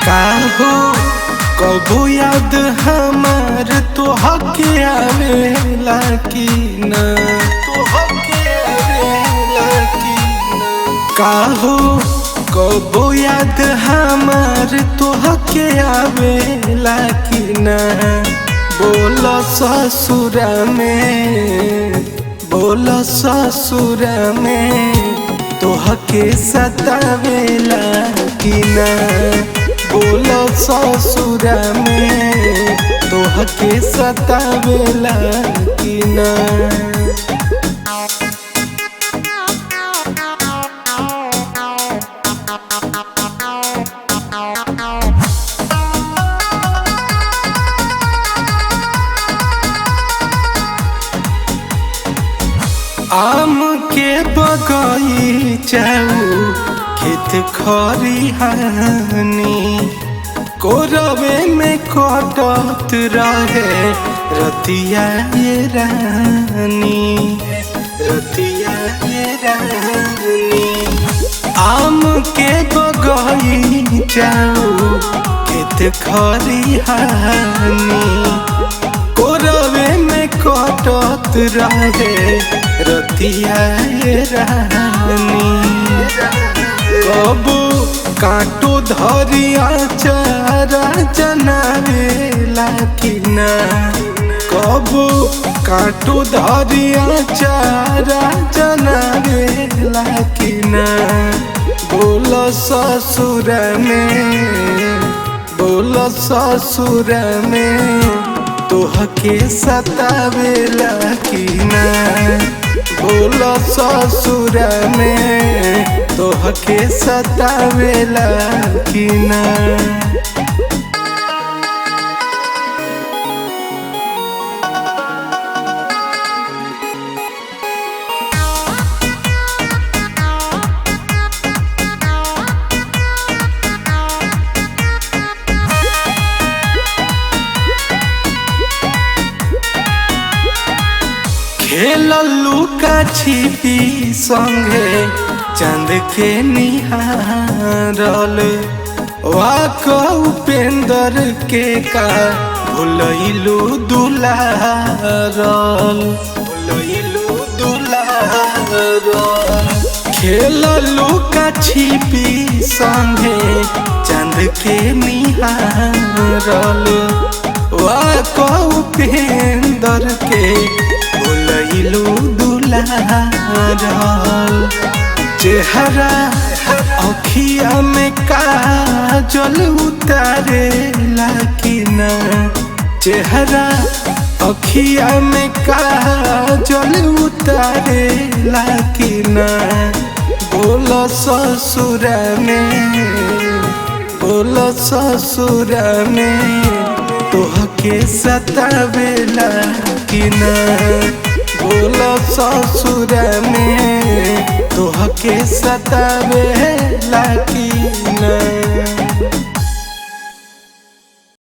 का हो कबो याद हमार तोहके आवेला कि ना, तोहके आवेला कि ना। का हो कबो याद हमार तोहके आवेला कि ना। बोल ससुरा में, बोल ससुरा में तोहके सतावेला कि ना। बोल ससुरा में तोहके सतावेला कि ना। आम के बगीचाऊ खेत खरिहानी कोरवे में कटत रहे रतिया ये रानी, रतिया ये रानी। आम के बगीचाऊ खेत खरिहानी कोरवे में कटत रहे रतिया ये रानी। कबो काटो धरिया चारा जनावेला कि ना। कबो काटो धरिया चारा जनावेला कि ना। बोल ससुर में, बोल ससुर में तोहके सतावेला कि ना। बोल ससुर में तोहके सतावेला कि ना। खेललू का छिपी संगे चांद के निहारल वाक उपेंद्र के का भुलैलू दुलारल, भुलैलू दुलारल। खेललू का छिपी संगे चांद के निहारल वाक उपेंद्र के भुलैलू दुलारल। चेहरा अखिया में काजल उतारेला कि ना। चेहरा अखिया में काजल उतारेला कि ना। बोल ससुर में, बोल ससुर में तोहके सतावेला कि ना। बोल ससुर में तोहके सतावेला कि ना।